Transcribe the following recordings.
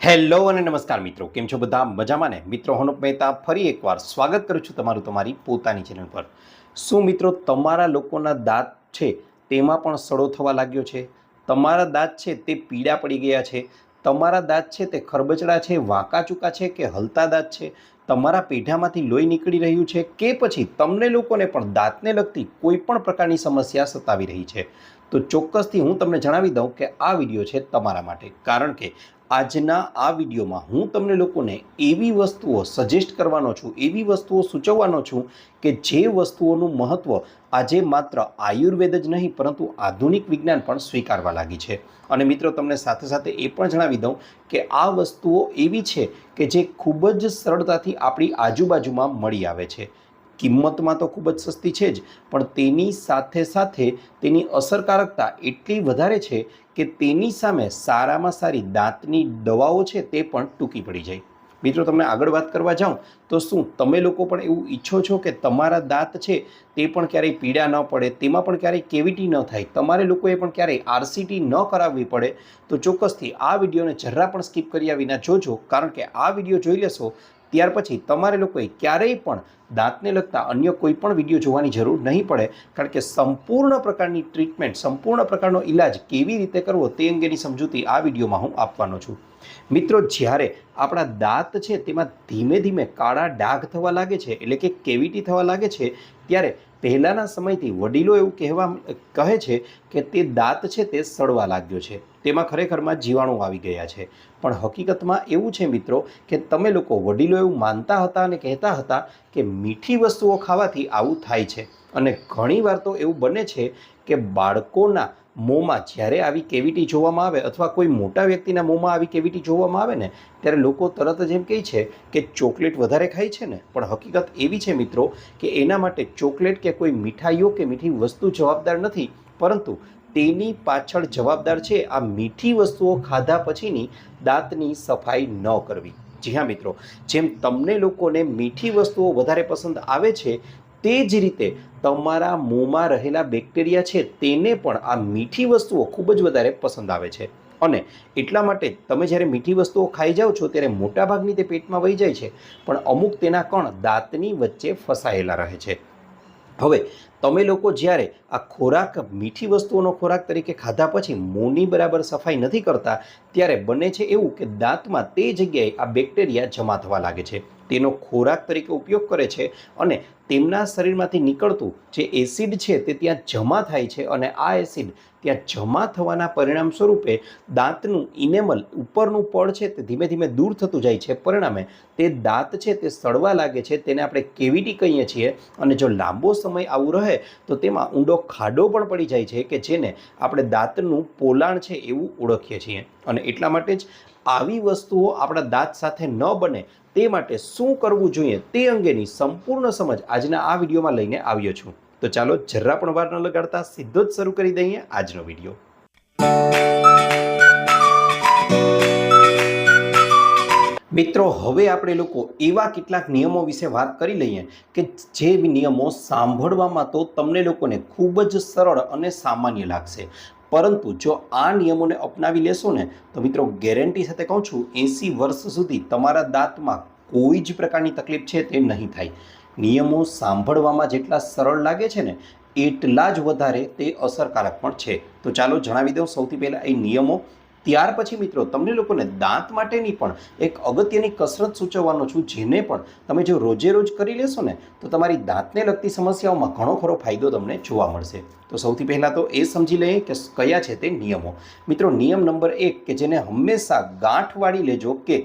Hello અને નમસ્કાર મિત્રો, કેમ છો બધા? મજામાં ને? મિત્રો, હું મહેતા ફરી એકવાર સ્વાગત કરું છું તમારું તમારી પોતાની ચેનલ પર. શું મિત્રો તમારા લોકોના દાંત છે તેમાં પણ સડો થવા લાગ્યો છે? તમારા દાંત છે તે પીળા પડી ગયા છે? તમારા દાંત છે તે ખરબચડા છે, વાંકા ચૂકા છે કે હલતા દાંત છે? તમારા પેઢામાંથી લોહી નીકળી રહ્યું છે કે પછી તમને લોકોને પણ દાંતને લગતી કોઈ પણ પ્રકારની સમસ્યા સતાવી રહી છે? તો ચોક્કસથી હું તમને જણાવી દઉં કે આ વિડીયો છે તમારા માટે, કારણ કે આજના આ વિડીયોમાં હું તમને લોકોને એવી વસ્તુઓ સજેસ્ટ કરવાનો છું, એવી વસ્તુઓ સૂચવવાનો છું કે જે વસ્તુઓનું મહત્ત્વ આજે માત્ર આયુર્વેદ જ નહીં પરંતુ આધુનિક વિજ્ઞાન પણ સ્વીકારવા લાગી છે. અને મિત્રો, તમને સાથે સાથે એ પણ જણાવી દઉં કે આ વસ્તુઓ એવી છે કે જે ખૂબ જ સરળતાથી આપણી આજુબાજુમાં મળી આવે છે. કિંમતમાં તો ખૂબ જ સસ્તી છે જ, પણ તેની સાથે સાથે તેની અસરકારકતા એટલી વધારે છે કે તેની સામે સારામાં સારી દાંતની દવાઓ છે તે પણ ટૂંકી પડી જાય. મિત્રો, તમને આગળ વાત કરવા જાઉં તો શું તમે લોકો પણ એવું ઈચ્છો છો કે તમારા દાંત છે તે પણ ક્યારેય પીડા ન પડે, તેમાં પણ ક્યારેય કેવિટી ન થાય, તમારે લોકોએ પણ ક્યારેય આરસીટી ન કરાવવી પડે? તો ચોક્કસથી આ વિડીયોને જરા પણ સ્કીપ કર્યા વિના જોજો, કારણ કે આ વિડીયો જોઈ લેશો ત્યાર પછી તમારે લોકોએ ક્યારેય પણ દાંતને લગતા અન્ય કોઈ પણ વિડીયો જોવાની જરૂર નહીં પડે, કારણ કે સંપૂર્ણ પ્રકારની ટ્રીટમેન્ટ, સંપૂર્ણ પ્રકારનો ઇલાજ કેવી રીતે કરવો તે અંગેની સમજૂતી આ વિડીયોમાં હું આપવાનો છું. મિત્રો, જ્યારે આપણા દાંત છે તેમાં ધીમે ધીમે કાળા ડાઘ થવા લાગે છે, એટલે કે કેવિટી થવા લાગે છે, ત્યારે પહેલાંના સમયથી વડીલો એવું કહે છે કે તે દાંત છે તે સડવા લાગ્યો છે, તેમાં ખરેખરમાં જીવાણુ આવી ગયા છે. પણ હકીકતમાં એવું છે મિત્રો કે તમે લોકો વડીલો એવું માનતા હતા અને કહેતા હતા કે મીઠી વસ્તુઓ ખાવાથી આવું થાય છે. અને ઘણીવાર તો એવું બને છે કે બાળકોના મોંમાં જ્યારે આવી કેવિટી જોવામાં આવે અથવા કોઈ મોટા વ્યક્તિના મોંમાં આવી કેવિટી જોવામાં આવે ને, ત્યારે લોકો તરત જ એમ કહે છે કે ચોકલેટ વધારે ખાય છે ને. પણ હકીકત એવી છે મિત્રો કે એના માટે ચોકલેટ કે કોઈ મીઠાઈઓ કે મીઠી વસ્તુ જવાબદાર નથી, પરંતુ તેની પાછળ જવાબદાર છે આ મીઠી વસ્તુઓ ખાધા પછીની દાંતની સફાઈ ન કરવી. જી હા મિત્રો, જેમ તમને લોકોને મીઠી વસ્તુઓ વધારે પસંદ આવે છે, તે જ રીતે તમારા મોંમાં રહેલા બેક્ટેરિયા છે તેને પણ આ મીઠી વસ્તુઓ ખૂબ જ વધારે પસંદ આવે છે. અને એટલા માટે તમે જ્યારે મીઠી વસ્તુઓ ખાઈ જાઓ છો ત્યારે મોટાભાગની તે પેટમાં વહી જાય છે, પણ અમુક તેના કણ દાંતની વચ્ચે ફસાયેલા રહે છે. હવે તમે લોકો જ્યારે આ ખોરાક, મીઠી વસ્તુઓનો ખોરાક તરીકે ખાધા પછી મોંની બરાબર સફાઈ નથી કરતા, ત્યારે બને છે એવું કે દાંતમાં તે જગ્યાએ આ બેક્ટેરિયા જમા થવા લાગે છે, તેનો ખોરાક તરીકે ઉપયોગ કરે છે અને તેમના શરીરમાંથી નીકળતું જે એસિડ છે તે ત્યાં જમા થાય છે. અને આ એસિડ ત્યાં જમા થવાના પરિણામ સ્વરૂપે દાંતનું ઇનેમલ, ઉપરનું પડ છે તે ધીમે ધીમે દૂર થતું જાય છે. પરિણામે તે દાંત છે તે સડવા લાગે છે, તેને આપણે કેવિટી કહીએ છીએ. અને જો લાંબો સમય આવું રહે તો તેમાં ઊંડો ખાડો પણ પડી જાય છે કે જેને આપણે દાંતનું પોલાણ છે એવું ઓળખીએ છીએ. અને એટલા માટે જ આવી વસ્તુઓ આપણા દાંત સાથે ન બને તે માટે શું કરવું જોઈએ તે અંગેની સંપૂર્ણ સમજ આજના આ વિડીયોમાં લઈને આવ્યો છું. તો ચાલો જરા પણ વાર ન લગાડતા સીધો જ શરૂ કરી દઈએ આજનો વિડીયો. મિત્રો, હવે આપણે લોકો એવા કેટલાક નિયમો વિશે વાત કરી લઈએ કે જે નિયમો સાંભળવામાં તો તમને લોકોને ખૂબ જ સરળ અને સામાન્ય લાગશે, પરંતુ જો આ નિયમોને અપનાવી લેશો ને તો મિત્રો, ગેરંટી સાથે કહું છું, 80 વર્ષ સુધી તમારા દાંતમાં કોઈ જ પ્રકારની તકલીફ છે તે નહીં થાય. નિયમો સાંભળવામાં જેટલા સરળ લાગે છે ને એટલા જ વધારે તે અસરકારક પણ છે. તો ચાલો જણાવી દઉં સૌથી પહેલાં એ નિયમો. ત્યાર પછી મિત્રો, તમને લોકોને દાંત માટેની પણ એક અગત્યની કસરત સૂચવવાનો છું, જેને પણ તમે જો રોજે રોજ કરી લેશો ને તો તમારી દાંતને લગતી સમસ્યાઓમાં ઘણો ખરો ફાયદો તમને જોવા મળશે. તો સૌથી પહેલાં તો એ સમજી લઈએ કે કયા છે તે નિયમો. મિત્રો, નિયમ નંબર 1 કે જેને હંમેશા ગાંઠ વાળી લેજો કે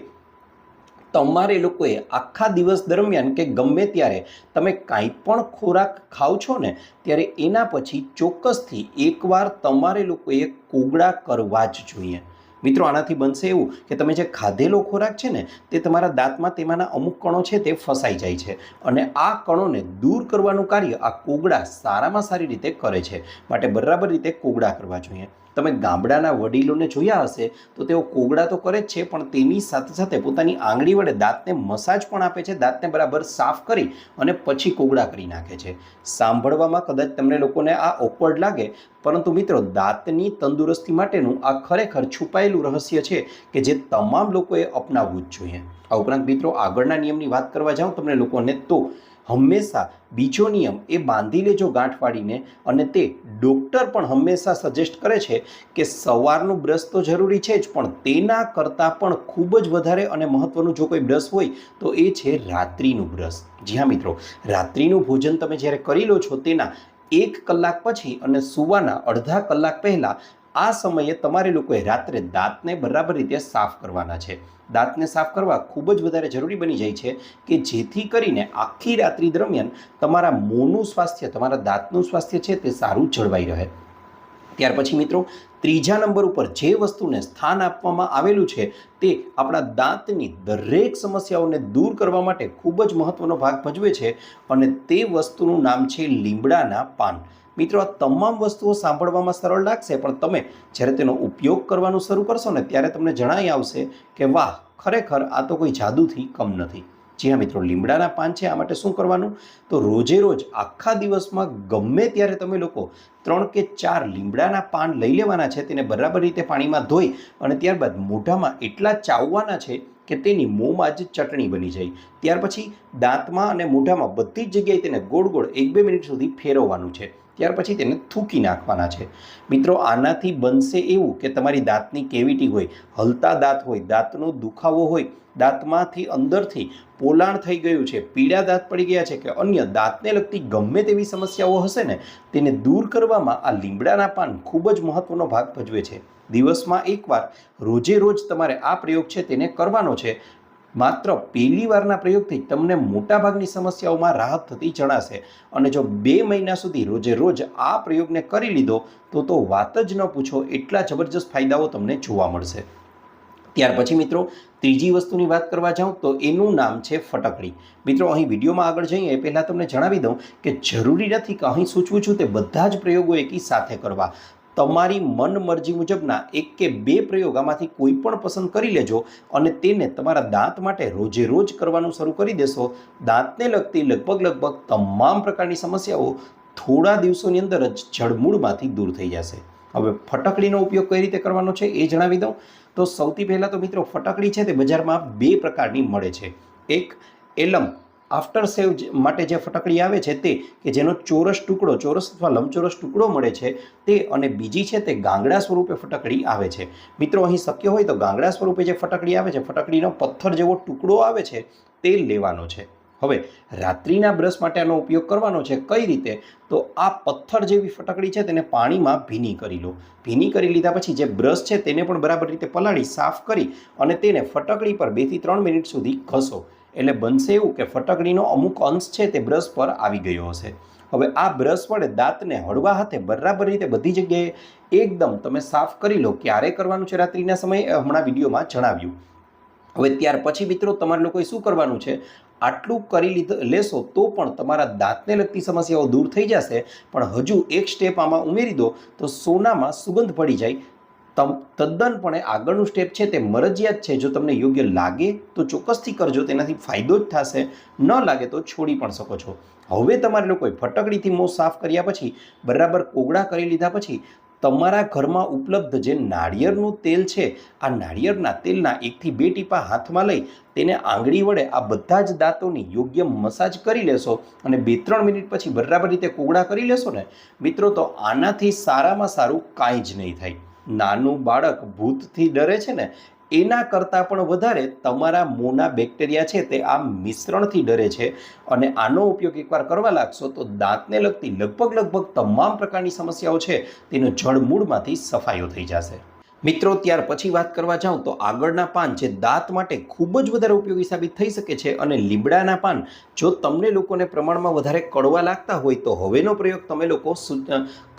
તમારે લોકોએ આખા દિવસ દરમિયાન કે ગમે ત્યારે તમે કાંઈ પણ ખોરાક ખાઓ છો ને ત્યારે એના પછી ચોક્કસથી એકવાર તમારે લોકોએ કોગળા કરવા જ જોઈએ. મિત્રો, આનાથી બનશે એવું કે તમે જે ખાધેલો ખોરાક છે ને તે તમારા દાંતમાં તેમાંના અમુક કણો છે તે ફસાઈ જાય છે, અને આ કણોને દૂર કરવાનું કાર્ય આ કોગળા સારામાં સારી રીતે કરે છે. માટે બરાબર રીતે કોગળા કરવા જોઈએ. તમે ગામડાના વડીલોને જોયા હશે તો તેઓ કોગળા તો કરે જ છે, પણ તેની સાથે સાથે પોતાની આંગળી વડે દાંતને મસાજ પણ આપે છે, દાંતને બરાબર સાફ કરી અને પછી કોગળા કરી નાખે છે. સાંભળવામાં કદાચ તમને લોકોને આ ઓકવર્ડ લાગે, પરંતુ મિત્રો દાંતની તંદુરસ્તી માટેનું આ ખરેખર છુપાયેલું રહસ્ય છે કે જે તમામ લોકોએ અપનાવવું જ જોઈએ. આ ઉપરાંત મિત્રો આગળના નિયમની વાત કરવા જાઉં તમને લોકોને તો હંમેશા બીજો નિયમ એ બાંધી લેજો ગાંઠ વાળીને, અને તે ડૉક્ટર પણ હંમેશા સજેસ્ટ કરે છે કે સવારનું બ્રશ તો જરૂરી છે જ, પણ તેના કરતાં પણ ખૂબ જ વધારે અને મહત્ત્વનું જો કોઈ બ્રશ હોય તો એ છે રાત્રિનું બ્રશ. જી હા મિત્રો, રાત્રિનું ભોજન તમે જ્યારે કરી લો છો તેના 1 કલાક પછી અને સૂવાના અડધા કલાક પહેલાં આ સમયે તમારે લોકોએ રાત્રે દાંતને બરાબર રીતે સાફ કરવાના છે. દાંતને સાફ કરવા ખૂબ જ વધારે જરૂરી બની જાય છે કે જેથી કરીને આખી રાત્રિ દરમિયાન તમારા મોંનું સ્વાસ્થ્ય, તમારા દાંતનું સ્વાસ્થ્ય છે તે સારું જળવાઈ રહે. ત્યાર પછી મિત્રો ત્રીજા નંબર ઉપર જે વસ્તુને સ્થાન આપવામાં આવેલું છે તે આપણા દાંતની દરેક સમસ્યાઓને દૂર કરવા માટે ખૂબ જ મહત્ત્વનો ભાગ ભજવે છે, અને તે વસ્તુનું નામ છે લીમડાના પાન. મિત્રો આ તમામ વસ્તુઓ સાંભળવામાં સરળ લાગશે, પણ તમે જ્યારે તેનો ઉપયોગ કરવાનું શરૂ કરશો ને ત્યારે તમને જણાઈ આવશે કે વાહ, ખરેખર આ તો કોઈ જાદુથી કમ નથી. જી હા મિત્રો, લીમડાના પાન છે. આ માટે શું કરવાનું? તો રોજે રોજ આખા દિવસમાં ગમે ત્યારે તમે લોકો 3 કે 4 લીમડાના પાન લઈ લેવાના છે, તેને બરાબર રીતે પાણીમાં ધોઈ અને ત્યારબાદ મોઢામાં એટલા ચાવવાના છે કે તેની મોંમાં જ ચટણી બની જાય. ત્યાર પછી દાંતમાં અને મોઢામાં બધી જ જગ્યાએ તેને ગોળ ગોળ 1-2 મિનિટ સુધી ફેરવવાનું છે. ત્યાર પછી તેને થૂકી નાખવાના છે. મિત્રો આનાથી બનશે એવું કે તમારી દાંતની કેવિટી હોય, હલતા દાંત હોય, દાંતનો દુખાવો હોય, દાંતમાંથી અંદરથી પોલાણ થઈ ગયું છે, પીળા દાંત પડી ગયા છે કે અન્ય દાંતને લગતી ગમે તેવી સમસ્યાઓ હશે ને તેને દૂર કરવામાં આ લીમડાના પાન ખૂબ જ મહત્ત્વનો ભાગ ભજવે છે. દિવસમાં એકવાર રોજે રોજ તમારે આ પ્રયોગ છે તેને કરવાનો છે. માત્ર પહેલી વારના પ્રયોગથી તમને મોટાભાગની સમસ્યાઓમાં રાહત થતી જણાશે, અને જો 2 મહિના સુધી રોજે રોજ આ પ્રયોગને કરી લીધો તો વાત જ ન પૂછો, એટલા જબરજસ્ત ફાયદાઓ તમને જોવા મળશે. ત્યાર પછી મિત્રો ત્રીજી વસ્તુની વાત કરવા જાઉં તો એનું નામ છે ફટકડી. મિત્રો અહીં વિડીયોમાં આગળ જઈએ એ પહેલાં તમને જણાવી દઉં કે જરૂરી નથી કે અહીં સૂચવું છું તે બધા જ પ્રયોગો એકી સાથે કરવા. તમારી મન મરજી મુજબના 1 કે 2 પ્રયોગ આમાંથી કોઈ પણ પસંદ કરી લેજો અને તેને તમારા દાંત માટે રોજે રોજ કરવાનું શરૂ કરી દેશો. દાંતને લગતી લગભગ તમામ પ્રકારની સમસ્યાઓ થોડા દિવસોની અંદર જ જડમૂળમાંથી દૂર થઈ જશે. હવે ફટકડીનો ઉપયોગ કઈ રીતે કરવાનો છે એ જણાવી દઉં. તો સૌથી પહેલાં તો મિત્રો ફટકડી છે તે બજારમાં 2 પ્રકારની મળે છે. એક એલમ આફ્ટર સેવ માટે જે ફટકડી આવે છે તે કે જેનો ચોરસ અથવા લંબચોરસ ટુકડો મળે છે તે, અને બીજી છે તે ગાંગડા સ્વરૂપે ફટકડી આવે છે. મિત્રો અહીં શક્ય હોય તો ગાંગડા સ્વરૂપે જે ફટકડી આવે છે, ફટકડીનો પથ્થર જેવો ટુકડો આવે છે તે લેવાનો છે. હવે રાત્રિના બ્રશ માટે આનો ઉપયોગ કરવાનો છે. કઈ રીતે? તો આ પથ્થર જેવી ફટકડી છે તેને પાણીમાં ભીની કરી લો. ભીની કરી લીધા પછી જે બ્રશ છે તેને પણ બરાબર રીતે પલાળી સાફ કરી અને તેને ફટકડી પર 2 થી 3 મિનિટ સુધી ઘસો. એટલે બનશે એવું કે ફટકડીનો અમુક અંશ છે તે બ્રશ પર આવી ગયો હશે. હવે આ બ્રશ વડે દાંતને હળવા હાથે બરાબર રીતે બધી જગ્યાએ એકદમ તમે સાફ કરી લો. ક્યારે કરવાનું છે રાત્રિના સમયે હમણાં વિડીયોમાં જણાવ્યું. હવે ત્યાર પછી મિત્રો તમારે લોકોએ શું કરવાનું છે? આટલું કરી લેશો તો પણ તમારા દાંતને લગતી સમસ્યાઓ દૂર થઈ જશે, પણ હજુ એક સ્ટેપ આમાં ઉમેરી દો તો સોનામાં સુગંધ પડી જાય. તદ્દનપણે આગળનું સ્ટેપ છે તે મરજિયાત છે. જો તમને યોગ્ય લાગે તો ચોક્કસથી કરજો, તેનાથી ફાયદો જ થશે. ન લાગે તો છોડી પણ શકો છો. હવે તમારે લોકોએ ફટકડીથી મોં સાફ કર્યા પછી, બરાબર કોગળા કરી લીધા પછી તમારા ઘરમાં ઉપલબ્ધ જે નાળિયેરનું તેલ છે, આ નાળિયેરના તેલના 1 થી 2 ટીપા હાથમાં લઈ તેને આંગળી વડે આ બધા જ દાંતોની યોગ્ય મસાજ કરી લેશો અને 2-3 મિનિટ પછી બરાબર રીતે કોગળા કરી લેશો ને મિત્રો, તો આનાથી સારામાં સારું કાંઈ જ નહીં થાય. નાનું બાળક ભૂતથી ડરે છે ને એના કરતાં પણ વધારે તમારા મોંના બેક્ટેરિયા છે તે આ મિશ્રણથી ડરે છે, અને આનો ઉપયોગ એકવાર કરવા લાગશો તો દાંતને લગતી લગભગ તમામ પ્રકારની સમસ્યાઓ છે તેનો જડમૂળમાંથી સફાયો થઈ જશે. મિત્રો ત્યાર પછી વાત કરવા જાઉં તો આગળના પાન જે દાંત માટે ખૂબ જ વધારે ઉપયોગી સાબિત થઈ શકે છે, અને લીમડાના પાન જો તમને લોકોને પ્રમાણમાં વધારે કડવા લાગતા હોય તો હવેનો પ્રયોગ તમે લોકો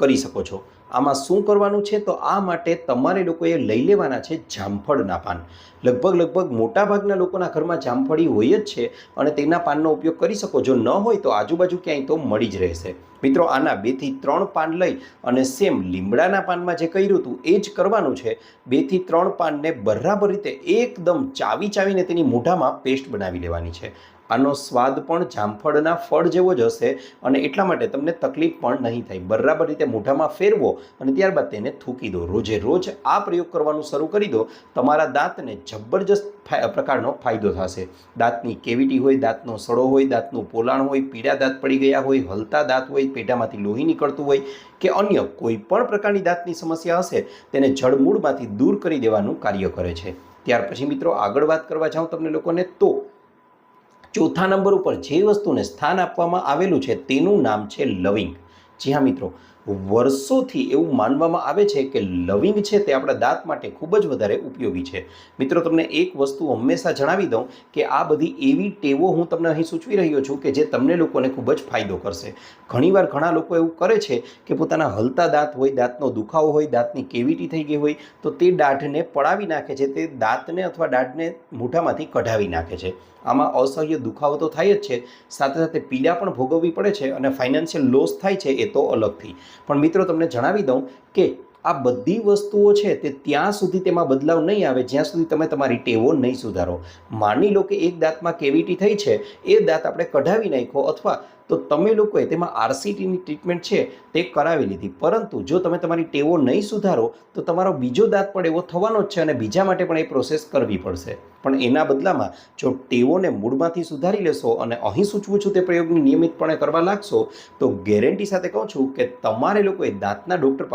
કરી શકો છો. આમાં શું કરવાનું છે? તો આ માટે તમારે લોકોએ લઈ લેવાના છે જામફળના પાન. લગભગ મોટાભાગના લોકોના ઘરમાં જામફળી હોય જ છે અને તેના પાનનો ઉપયોગ કરી શકો. જો ન હોય તો આજુબાજુ ક્યાંય તો મળી જ રહેશે. મિત્રો, આના 2 થી 3 પાન લઈ અને સેમ લીમડાના પાનમાં જે કર્યું હતું એ જ કરવાનું છે. 2 થી 3 પાનને બરાબર રીતે એકદમ ચાવીને તેની મોઢામાં પેસ્ટ બનાવી લેવાની છે. આનો સ્વાદ પણ જામફળના ફળ જેવો જ હશે અને એટલા માટે તમને તકલીફ પણ નહીં થાય. બરાબર રીતે મોઢામાં ફેરવો અને ત્યારબાદ તેને થૂકી દો. રોજે રોજ આ પ્રયોગ કરવાનું શરૂ કરી દો. તમારા દાંતને જબરજસ્ત પ્રકારનો ફાયદો થશે. દાંતની કેવિટી હોય, દાંતનો સડો હોય, દાંતનું પોલાણ હોય, પીળા દાંત પડી ગયા હોય, હલતા દાંત હોય, પેટામાંથી લોહી નીકળતું હોય કે અન્ય કોઈ પણ પ્રકારની દાંતની સમસ્યા હશે તેને જડમૂળમાંથી દૂર કરી દેવાનું કાર્ય કરે છે. ત્યાર પછી મિત્રો આગળ વાત કરવા જાઉં તમને લોકોને તો ચોથા નંબર ઉપર જે વસ્તુને સ્થાન આપવામાં આવેલું છે તેનું નામ છે લવિંગ. જી હા મિત્રો, વર્ષોથી એવું માનવામાં આવે છે કે લવિંગ છે તે આપણા દાંત માટે ખૂબ જ વધારે ઉપયોગી છે. મિત્રો, તમને એક વસ્તુ હંમેશા જણાવી દઉં કે આ બધી એવી ટેવો હું તમને અહીં સૂચવી રહ્યો છું કે જે તમને લોકોને ખૂબ જ ફાયદો કરશે. ઘણીવાર ઘણા લોકો એવું કરે છે કે પોતાના હલતા દાંત હોય, દાંતનો દુખાવો હોય, દાંતની કેવિટી થઈ ગઈ હોય તો તે દાઢને પડાવી નાખે છે, તે દાંતને અથવા દાઢને મોઢામાંથી કઢાવી નાખે છે. આમાં અસહ્ય દુખાવો તો થાય જ છે, સાથે સાથે પીડા પણ ભોગવવી પડે છે અને ફાઇનાન્શિયલ લોસ થાય છે એ તો અલગથી. પણ મિત્રો, તમને જણાવી દઉં કે આ બધી વસ્તુઓ છે તે ત્યાં સુધી તેમાં બદલાવ નહીં આવે જ્યાં સુધી તમે તમારી ટેવો નહીં સુધારો. માની લો કે એક દાંતમાં કેવિટી થઈ છે, એ દાંત આપણે કઢાવી નાખ્યો અથવા તો તમે લોકોએ તેમાં આરસીટીની ટ્રીટમેન્ટ છે તે કરાવી લીધી, પરંતુ જો તમે તમારી ટેવો નહીં સુધારો તો તમારો બીજો દાંત પણ એવો થવાનો જ છે અને બીજા માટે પણ એ પ્રોસેસ કરવી પડશે. પણ એના બદલામાં જો ટેવોને મૂળમાંથી સુધારી લેશો અને અહીં સૂચવું છું તે પ્રયોગની નિયમિતપણે કરવા લાગશો તો ગેરંટી સાથે કહું છું કે તમારે લોકોએ દાંતના ડૉક્ટર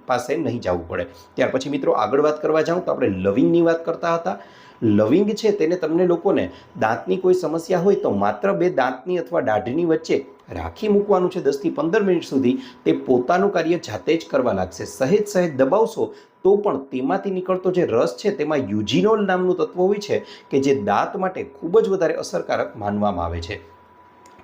પાસે નહીં જવું પડે. ત્યાર પછી મિત્રો આગળ વાત કરવા જાઉં તો આપણે લવિંગની વાત કરતા હતા. લવિંગ છે તેને તમને લોકોને દાંતની કોઈ સમસ્યા હોય તો માત્ર 2 દાંતની અથવા દાઢની વચ્ચે રાખી મૂકવાનું છે 10 થી 15 મિનિટ સુધી. તે પોતાનું કાર્ય જાતે જ કરવા લાગશે. સહેજ દબાવશો તો પણ તેમાંથી નીકળતો જે રસ છે તેમાં યુજીનોલ નામનું તત્વ હોય છે કે જે દાંત માટે ખૂબ જ વધારે અસરકારક માનવામાં આવે છે.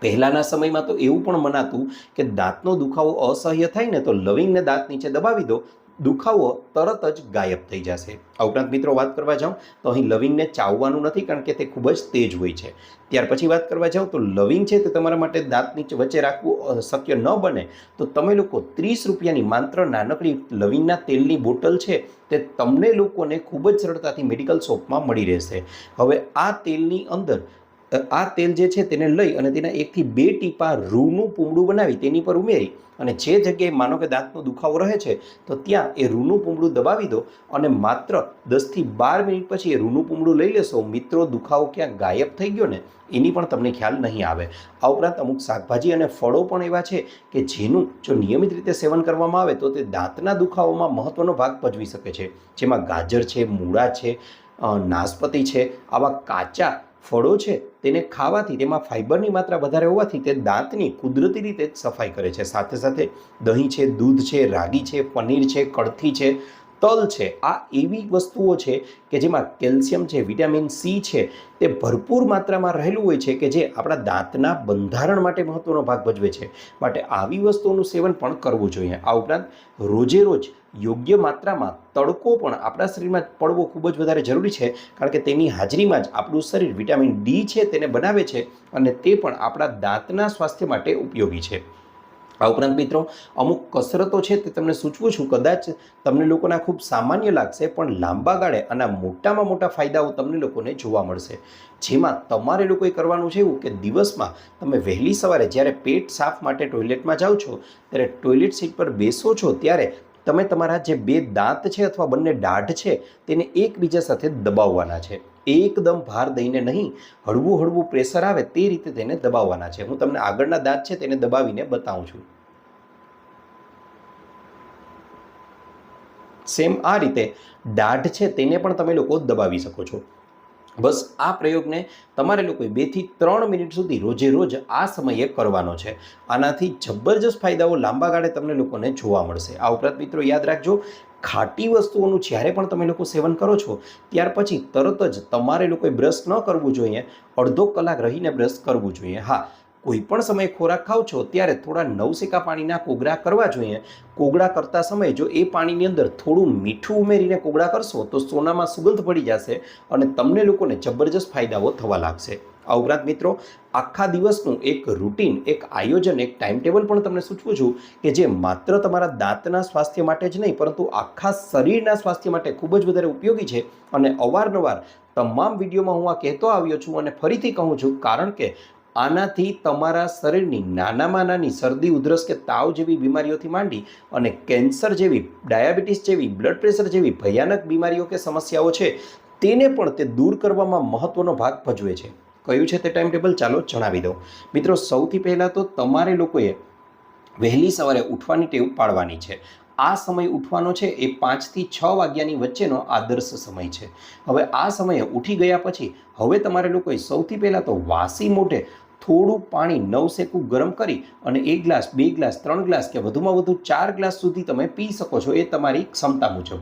પહેલાંના સમયમાં તો એવું પણ મનાતું કે દાંતનો દુખાવો અસહ્ય થાય ને તો લવિંગને દાંત નીચે દબાવી દો, દુખાવો તરત જ ગાયબ થઈ જશે. આ ઉપરાંત મિત્રો વાત કરવા જાઉં તો અહીં લવિંગને ચાવવાનું નથી કારણ કે તે ખૂબ જ તેજ હોય છે. ત્યાર પછી વાત કરવા જાઉં તો લવિંગ છે તે તમારા માટે દાંતની વચ્ચે રાખવું શક્ય ન બને તો તમે લોકો 30 રૂપિયાની માત્ર નાનકડી લવિંગના તેલની બોટલ છે તે તમને લોકોને ખૂબ જ સરળતાથી મેડિકલ શોપમાં મળી રહેશે. હવે આ તેલની અંદર આ તેલ જે છે તેને લઈ અને તેના 1 થી 2 ટીપા રૂનું પૂમડું બનાવી તેની પર ઉમેરી અને જે જગ્યાએ માનો કે દાંતનો દુખાવો રહે છે તો ત્યાં એ રૂનું પૂમડું દબાવી દો અને માત્ર 10 થી 12 મિનિટ પછી એ રૂનું પૂમડું લઈ લેશો. મિત્રો, દુખાવો ક્યાં ગાયબ થઈ ગયો ને એની પણ તમને ખ્યાલ નહીં આવે. આ ઉપરાંત અમુક શાકભાજી અને ફળો પણ એવા છે કે જેનું જો નિયમિત રીતે સેવન કરવામાં આવે તો તે દાંતના દુખાવામાં મહત્વનો ભાગ ભજવી શકે છે. જેમાં ગાજર છે, મૂળા છે, નાશપતી છે, આવા કાચા ફળો છે તેને ખાવાથી તેમાં ફાઇબરની માત્રા વધારે હોવાથી તે દાંતની કુદરતી રીતે જ સફાઈ કરે છે. સાથે સાથે દહીં છે, દૂધ છે, રાગી છે, પનીર છે, કળથી છે, તલ છે, આ એવી વસ્તુઓ છે કે જેમાં કેલ્શિયમ છે, વિટામિન સી છે તે ભરપૂર માત્રામાં રહેલું હોય છે કે જે આપણા દાંતના બંધારણ માટે મહત્વનો ભાગ ભજવે છે. માટે આવી વસ્તુઓનું સેવન પણ કરવું જોઈએ. આ ઉપરાંત રોજે રોજ યોગ્ય માત્રામાં તડકો પણ આપણા શરીરમાં પડવો ખૂબ જ વધારે જરૂરી છે કારણ કે તેની હાજરીમાં જ આપણું શરીર વિટામિન ડી છે તેને બનાવે છે અને તે પણ આપણા દાંતના સ્વાસ્થ્ય માટે ઉપયોગી છે. આ ઉપરાંત મિત્રો અમુક કસરતો છે તે તમને સૂચવું છું, કદાચ તમને લોકોના ખૂબ સામાન્ય લાગશે પણ લાંબા ગાળે આના મોટામાં મોટા ફાયદાઓ તમને લોકોને જોવા મળશે. જેમાં તમારે લોકોએ કરવાનું છે એવું કે દિવસમાં તમે વહેલી સવારે જ્યારે પેટ સાફ માટે ટોયલેટમાં જાઓ છો ત્યારે ટોયલેટ સીટ પર બેસો છો ત્યારે તમે તમારા જે 2 દાંત છે અથવા બંને દાઢ છે તેને એકબીજા સાથે દબાવવાના છે. એકદમ ભાર દઈને નહીં, હળવું પ્રેશર આવે તે રીતે તેને દબાવવાના છે. હું તમને આગળના દાંત છે તેને દબાવીને બતાવું છું. સેમ આ રીતે દાઢ છે તેને પણ તમે લોકો દબાવી શકો છો. બસ આ પ્રયોગને તમારે લોકોએ 2 થી 3 મિનિટ સુધી રોજે રોજ આ સમયે કરવાનો છે. આનાથી જબરજસ્ત ફાયદાઓ લાંબા ગાળે તમને લોકોને જોવા મળશે. આ ઉપરાંત મિત્રો યાદ રાખજો, ખાટી વસ્તુઓનું જ્યારે પણ તમે લોકો સેવન કરો છો ત્યાર પછી તરત જ તમારે લોકોએ બ્રશ ન કરવું જોઈએ, અડધો કલાક રહીને બ્રશ કરવું જોઈએ. હા, કોઈ પણ સમયે ખોરાક ખાઓ છો ત્યારે થોડા નવસેકા પાણીના કોગળા કરવા જોઈએ. કોગળા કરતા સમયે જો એ પાણીની અંદર થોડું મીઠું ઉમેરીને કોગળા કરશો તો સોનામાં સુગંધ પડી જશે અને તમને લોકોને જબરજસ્ત ફાયદાઓ થવા લાગશે. આ ઉપરાંત મિત્રો, આખા દિવસનું એક રૂટીન, એક આયોજન, એક ટાઈમ ટેબલ પણ તમને સૂચવું છું કે જે માત્ર તમારા દાંતના સ્વાસ્થ્ય માટે જ નહીં પરંતુ આખા શરીરના સ્વાસ્થ્ય માટે ખૂબ જ વધારે ઉપયોગી છે. અને અવારનવાર તમામ વિડીયોમાં હું આ કહેતો આવ્યો છું અને ફરીથી કહું છું, કારણ કે આનાથી તમારા શરીરની નાનામાં નાની શરદી, ઉધરસ કે તાવ જેવી બીમારીઓથી માંડી અને કેન્સર જેવી, ડાયાબિટીસ જેવી, બ્લડ પ્રેશર જેવી ભયાનક બીમારીઓ કે સમસ્યાઓ છે તેને પણ તે દૂર કરવામાં મહત્વનો ભાગ ભજવે છે. કયું છે તે ટાઈમ ટેબલ? ચાલો જણાવી દઉં. મિત્રો, સૌથી પહેલાં તો તમારે લોકોએ વહેલી સવારે ઉઠવાની ટેવ પાડવાની છે. આ સમય ઉઠવાનો છે એ 5 થી 6 વાગ્યાની વચ્ચેનો આદર્શ સમય છે. હવે આ સમયે ઉઠી ગયા પછી હવે તમારે લોકોએ સૌથી પહેલાં તો વાસી મોઢે થોડું પાણી નવસેકું ગરમ કરી અને 1 ગ્લાસ, 2 ગ્લાસ, 3 ગ્લાસ કે વધુમાં વધુ 4 ગ્લાસ સુધી તમે પી શકો છો, એ તમારી ક્ષમતા મુજબ.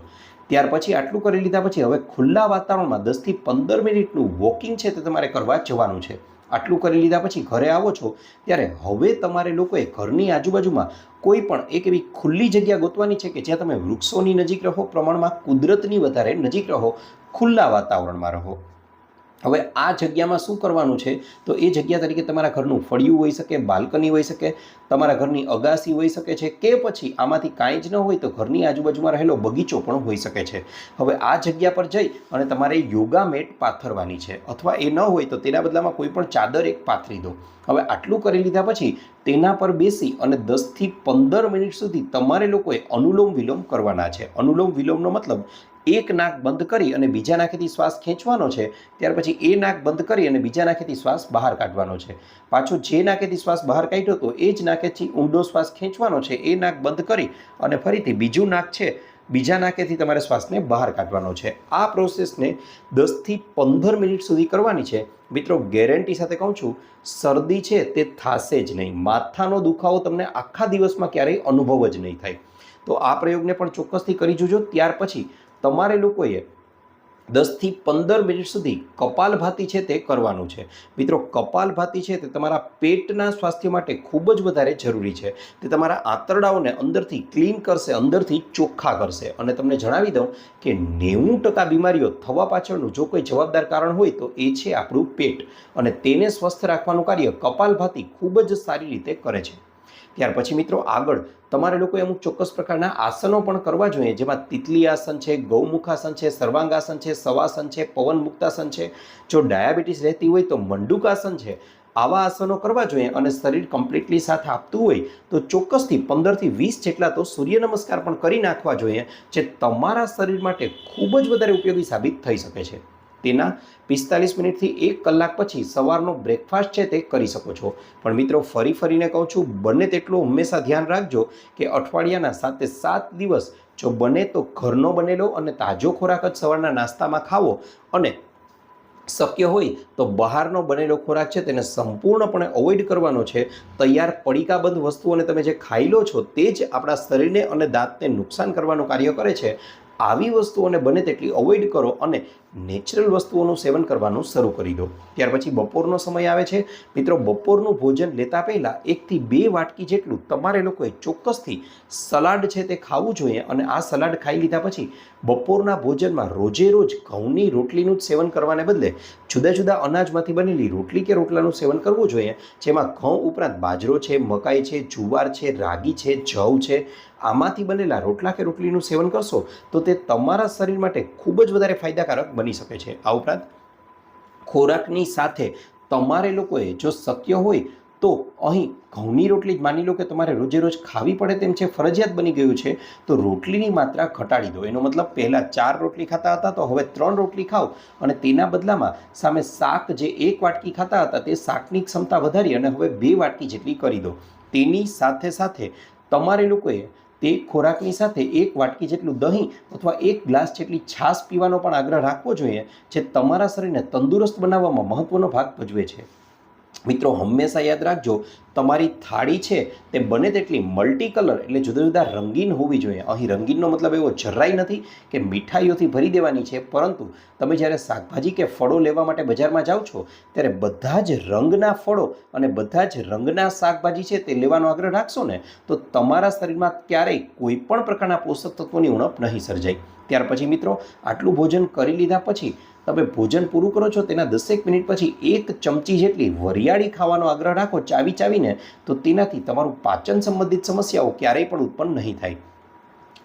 ત્યાર પછી આટલું કરી લીધા પછી હવે ખુલ્લા વાતાવરણમાં 10 થી 15 મિનિટનું વોકિંગ છે તે તમારે કરવા જવાનું છે. આટલું કરી લીધા પછી ઘરે આવો છો ત્યારે હવે તમારે લોકોએ ઘરની આજુબાજુમાં કોઈ પણ એક એવી ખુલ્લી જગ્યા ગોતવાની છે કે જ્યાં તમે વૃક્ષોની નજીક રહો, પ્રમાણમાં કુદરતની વધારે નજીક રહો, ખુલ્લા વાતાવરણમાં રહો. હવે આ જગ્યામાં શું કરવાનું છે તો એ જગ્યા તરીકે તમારા ઘરનું ફળિયું હોઈ શકે, બાલ્કની હોઈ શકે, તમારા ઘરની અગાસી હોઈ શકે છે કે પછી આમાંથી કાંઈ જ ન હોય તો ઘરની આજુબાજુમાં રહેલો બગીચો પણ હોઈ શકે છે. હવે આ જગ્યા પર જઈ અને તમારે યોગા મેટ પાથરવાની છે, અથવા એ ન હોય તો તેના બદલામાં કોઈ પણ ચાદર એક પાથરી દો. હવે આટલું કરી લીધા પછી તેના પર બેસી અને 10 થી 15 મિનિટ સુધી તમારે લોકોએ અનુલોમ વિલોમ કરવાના છે. અનુલોમ વિલોમનો મતલબ એક નાક બંધ કરી અને બીજા નાકેથી શ્વાસ ખેંચવાનો છે, ત્યાર પછી એ નાક બંધ કરી અને બીજા નાકેથી શ્વાસ બહાર કાઢવાનો છે. પાછો જે નાકેથી શ્વાસ બહાર કાઢ્યો તો એ જ નાકેથી ઊંડો શ્વાસ ખેંચવાનો છે, એ નાક બંધ કરી અને ફરીથી બીજું નાક છે બીજા નાકેથી તમારે શ્વાસને બહાર કાઢવાનો છે. આ પ્રોસેસને 10 થી 15 મિનિટ સુધી કરવાની છે. મિત્રો, ગેરંટી સાથે કહું છું, શરદી છે તે થશે જ નહીં. માથાનો દુખાવો તમને આખા દિવસમાં ક્યારેય અનુભવ જ નહીં થાય. તો આ પ્રયોગને પણ ચોક્કસથી કરી જોજો. ત્યાર પછી તમારે લોકોએ 10 થી 15 મિનિટ સુધી કપાલભાતિ છે તે કરવાનું છે. મિત્રો, કપાલભાતિ છે તે તમારા પેટના સ્વાસ્થ્ય માટે ખૂબ જ વધારે જરૂરી છે. તે તમારા આંતરડાઓને અંદરથી ક્લીન કરશે, અંદરથી ચોખ્ખા કરશે. અને તમને જણાવી દઉં કે 90% બીમારીઓ થવા પાછળનું જો કોઈ જવાબદાર કારણ હોય તો એ છે આપણું પેટ. અને તેને સ્વસ્થ રાખવાનું કાર્ય કપાલભાતિ ખૂબ જ સારી રીતે કરે છે. ત્યાર પછી મિત્રો, આગળ તમારે લોકોએ અમુક ચોક્કસ પ્રકારના આસનો પણ કરવા જોઈએ, જેમાં તિતલી આસન છે, ગૌમુખાસન છે, સર્વાંગાસન છે, સવાસન છે, પવન મુક્તાસન છે. જો ડાયાબિટીસ રહેતી હોય તો મંડુકાસન છે. આવા આસનો કરવા જોઈએ. અને શરીર કમ્પ્લીટલી સાથ આપતું હોય તો ચોક્કસથી 15 થી 20 જેટલા તો સૂર્ય નમસ્કાર પણ કરી નાખવા જોઈએ, જે તમારા શરીર માટે ખૂબ જ વધારે ઉપયોગી સાબિત થઈ શકે છે. તેના 45 મિનિટથી 1 કલાક પછી સવારનો બ્રેકફાસ્ટ છે તે કરી શકો છો. પણ મિત્રો, ફરીને કહું છું, બને તેટલું હંમેશા ધ્યાન રાખજો કે અઠવાડિયાના 7 થી 7 દિવસ જો બને તો ઘરનો બનેલો અને તાજો ખોરાક જ સવારના નાસ્તામાં ખાવો, અને શક્ય હોય તો બહારનો બનેલો ખોરાક છે તેને સંપૂર્ણપણે અવોઇડ કરવાનો છે. તૈયાર પડીકાબંધ વસ્તુઓને તમે જે ખાઈ લો છો તે જ આપણા શરીરને અને દાંતને નુકસાન કરવાનું કાર્ય કરે છે. આવી વસ્તુઓને બને તેટલી અવોઇડ કરો અને નેચરલ વસ્તુઓનું સેવન કરવાનું શરૂ કરી દો. ત્યાર પછી બપોરનો સમય આવે છે. મિત્રો, બપોરનું ભોજન લેતા પહેલાં 1 થી 2 વાટકી જેટલું તમારે લોકોએ ચોક્કસથી સલાડ છે તે ખાવું જોઈએ. અને આ સલાડ ખાઈ લીધા પછી બપોરના ભોજનમાં રોજે રોજ ઘઉંની રોટલીનું જ સેવન કરવાને બદલે જુદા જુદા અનાજમાંથી બનેલી રોટલી કે રોટલાનું સેવન કરવું જોઈએ, જેમાં ઘઉં ઉપરાંત બાજરો છે, મકાઈ છે, જુવાર છે, રાગી છે, જવ છે. આમાંથી બનેલા રોટલા કે રોટલીનું સેવન કરશો તો તે તમારા શરીર માટે ખૂબ જ વધારે ફાયદાકારક બની શકે છે. આ ઉપરાંત ખોરાકની સાથે તમારે લોકોએ જો શક્ય હોય તો અહીં ઘઉંની રોટલી જ માની લો કે તમારે રોજે રોજ ખાવી પડે તેમ છે, ફરજિયાત બની ગયું છે, તો રોટલીની માત્રા ઘટાડી દો. એનો મતલબ પહેલાં 4 રોટલી ખાતા હતા તો હવે 3 રોટલી ખાઓ, અને તેના બદલામાં સામે શાક જે 1 વાટકી ખાતા હતા તે શાકની ક્ષમતા વધારી અને હવે 2 વાટકી જેટલી કરી દો. તેની સાથે સાથે તમારે લોકોએ તે ખોરાકની સાથે 1 વાટકી જેટલું દહીં અથવા 1 ગ્લાસ જેટલી છાશ પીવાનો પણ આગ્રહ રાખવો જોઈએ, જે તમારા શરીરને તંદુરસ્ત બનાવવામાં મહત્વનો ભાગ ભજવે છે. મિત્રો હંમેશા યાદ રાખજો, તમારી થાળી છે તે બને તેટલી મલ્ટી કલર એટલે જુદા જુદા રંગીન હોવી જોઈએ. અહીં રંગીનનો મતલબ એવો જરાય નથી કે મીઠાઈઓથી ભરી દેવાની છે, પરંતુ તમે જ્યારે શાકભાજી કે ફળો લેવા માટે બજારમાં જાઓ છો ત્યારે બધા જ રંગના ફળો અને બધા જ રંગના શાકભાજી છે તે લેવાનો આગ્રહ રાખશો ને તો તમારા શરીરમાં ક્યારેય કોઈ પણ પ્રકારના પોષક તત્વોની ઉણપ નહીં સર્જાય. ત્યાર પછી મિત્રો આટલું ભોજન કરી લીધા પછી તમે ભોજન પૂરું કરો છો તેના 10 મિનિટ પછી 1 ચમચી જેટલી વરિયાળી ખાવાનો આગ્રહ રાખો ચાવીને, તો તેનાથી તમારું પાચન સંબંધિત સમસ્યાઓ ક્યારેય પણ ઉત્પન્ન નહીં થાય.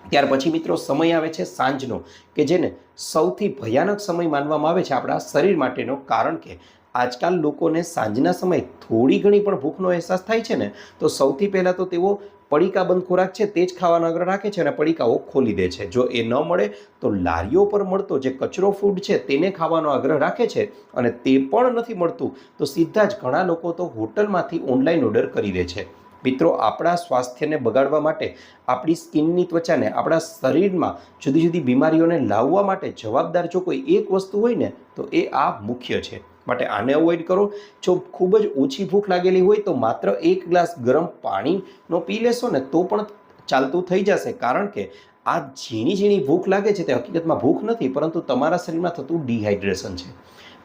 ત્યાર પછી મિત્રો સમય આવે છે સાંજનો, કે જેને સૌથી ભયાનક સમય માનવામાં આવે છે આપણા શરીર માટેનો, કારણ કે આજકાલ લોકોને સાંજના સમયે થોડી ઘણી પણ ભૂખનો અહેસાસ થાય છે ને તો સૌથી પહેલાં તો તેઓ પડીકાબંધ ખોરાક છે તે જ ખાવાનો આગ્રહ રાખે છે અને પડીકાઓ ખોલી દે છે. જો એ ન મળે તો લારીઓ પર મળતો જે કચરો ફૂડ છે તેને ખાવાનો આગ્રહ રાખે છે, અને તે પણ નથી મળતું તો સીધા જ ઘણા લોકો તો હોટલમાંથી ઓનલાઈન ઓર્ડર કરી દે છે. મિત્રો આપણા સ્વાસ્થ્યને બગાડવા માટે, આપણી સ્કિનની ત્વચાને, આપણા શરીરમાં જુદી જુદી બીમારીઓને લાવવા માટે જવાબદાર જો કોઈ એક વસ્તુ હોય ને તો એ આ મુખ્ય છે. માટે આને અવોઇડ કરો. જો ખૂબ જ ઓછી ભૂખ લાગેલી હોય તો માત્ર 1 ગ્લાસ ગરમ પાણીનો પી લેશો ને તો પણ ચાલતું થઈ જશે, કારણ કે આ ઝીણી ઝીણી ભૂખ લાગે છે તે હકીકતમાં ભૂખ નથી, પરંતુ તમારા શરીરમાં થતું ડિહાઇડ્રેશન છે.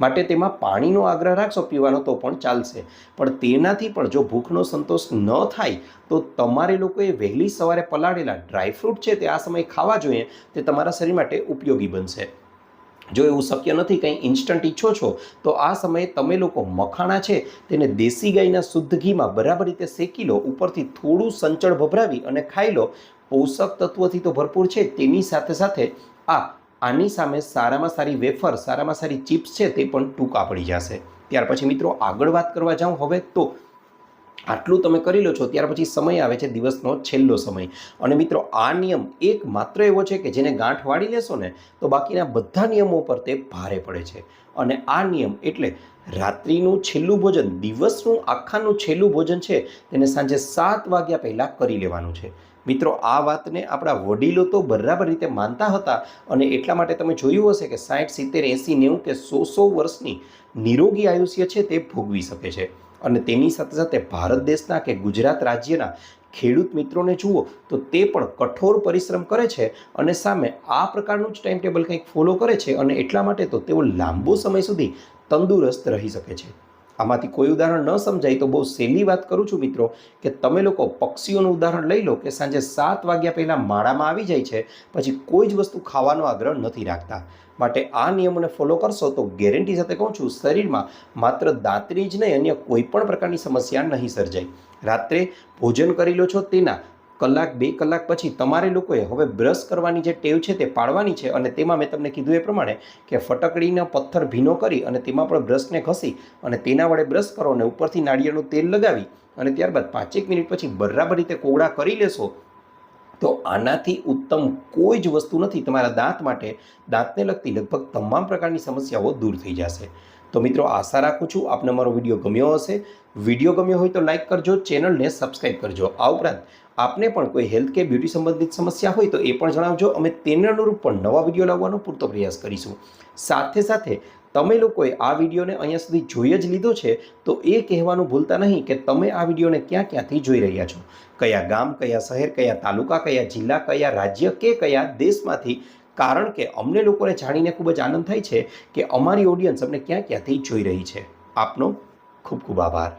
માટે તેમાં પાણીનો આગ્રહ રાખશો પીવાનો તો પણ ચાલશે, પણ તેનાથી પણ જો ભૂખનો સંતોષ ન થાય તો તમારે લોકોએ વહેલી સવારે પલાળેલા ડ્રાયફ્રૂટ છે તે આ સમયે ખાવા જોઈએ. તે તમારા શરીર માટે ઉપયોગી બનશે. જો એવું શક્ય નથી, કંઈ ઇન્સ્ટન્ટ ઈચ્છો છો તો આ સમયે તમે લોકો મખાણા છે તેને દેશી ગાયના શુદ્ધ ઘીમાં બરાબર રીતે શેકી લો, ઉપરથી થોડું સંચળ ભભરાવી અને ખાઈ લો. પોષક તત્વોથી તો ભરપૂર છે, તેની સાથે સાથે આની સામે સારામાં સારી વેફર, સારામાં સારી ચિપ્સ છે તે પણ ટૂંકા પડી જશે. ત્યાર પછી મિત્રો આગળ વાત કરવા જાઉં હવે તો આટલું તમે કરી લો છો ત્યાર પછી સમય આવે છે દિવસનો છેલ્લો સમય. અને મિત્રો આ નિયમ એક માત્ર એવો છે કે જેને ગાંઠ વાળી લેશો ને તો બાકીના બધા નિયમો પર તે ભારે પડે છે. અને આ નિયમ એટલે રાત્રિનું છેલ્લું ભોજન, દિવસનું આખાનું છેલ્લું ભોજન છે તેને સાંજે 7 વાગ્યા પહેલાં કરી લેવાનું છે. મિત્રો આ વાતને આપણા વડીલો તો બરાબર રીતે માનતા હતા, અને એટલા માટે તમે જોયું હશે કે 60, 70, 80, 90 કે 100 વર્ષની નિરોગી આયુષ્ય છે તે ભોગવી શકે છે. અને તેની સાથે સાથે ભારત દેશના કે ગુજરાત રાજ્યના ખેડૂત મિત્રોને જુઓ તો તે પણ કઠોર પરિશ્રમ કરે છે અને સામે આ પ્રકારનું જ ટાઈમ ટેબલ કંઈક ફોલો કરે છે, અને એટલા માટે તો તેઓ લાંબો સમય સુધી તંદુરસ્ત રહી શકે છે. આમાંથી કોઈ ઉદાહરણ ન સમજાય તો બહુ સહેલી વાત કરું છું મિત્રો, કે તમે લોકો પક્ષીઓનું ઉદાહરણ લઈ લો કે સાંજે 7 વાગ્યા પહેલાં માળામાં આવી જાય છે, પછી કોઈ જ વસ્તુ ખાવાનો આગ્રહ નથી રાખતા. માટે આ નિયમોને ફોલો કરશો તો ગેરંટી સાથે કહું છું, શરીરમાં માત્ર દાંતની જ નહીં અન્ય કોઈ પણ પ્રકારની સમસ્યા નહીં સર્જાય. રાત્રે ભોજન કરી લો છો તેના 1-2 કલાક પછી તમારે લોકોએ હવે બ્રશ કરવાની જે ટેવ છે તે પાડવાની છે. અને તેમાં મેં તમને કીધું એ પ્રમાણે કે ફટકડીનો પથ્થર ભીનો કરી અને તેમાં પણ બ્રશને ઘસી અને તેના વડે બ્રશ કરો અને ઉપરથી નાળિયેરનું તેલ લગાવી અને ત્યારબાદ 5 મિનિટ પછી બરાબર રીતે કોગળા કરી લેશો તો આનાથી ઉત્તમ કોઈ જ વસ્તુ નથી તમારા દાંત માટે. દાંતને લગતી લગભગ તમામ પ્રકારની સમસ્યાઓ દૂર થઈ જશે. તો મિત્રો આશા રાખું છું આપને મારો વિડીયો ગમ્યો હશે. વિડીયો ગમ્યો હોય તો લાઇક કરજો, ચેનલને સબસ્ક્રાઈબ કરજો. આ ઉપરાંત આપને પણ કોઈ હેલ્થ કે બ્યુટી સંબંધિત સમસ્યા હોય તો એ પણ જણાવજો. અમે તેને અનુરૂપ પણ નવા વિડીયો લાવવાનો પૂરતો પ્રયાસ કરીશું. સાથે સાથે તમે લોકોએ આ વિડીયોને અહીંયા સુધી જોઈ જ લીધો છે તો એ કહેવાનું ભૂલતા નહીં કે તમે આ વિડીયોને ક્યાં ક્યાંથી જોઈ રહ્યા છો, કયા ગામ, કયા શહેર, કયા તાલુકા, કયા જિલ્લા, કયા રાજ્ય કે કયા દેશમાંથી. કારણ કે અમને લોકોને જાણીને ખૂબ જ આનંદ થાય છે કે અમારી ઓડિયન્સ અમને ક્યાં ક્યાંથી જોઈ રહી છે. આપનો ખૂબ ખૂબ આભાર.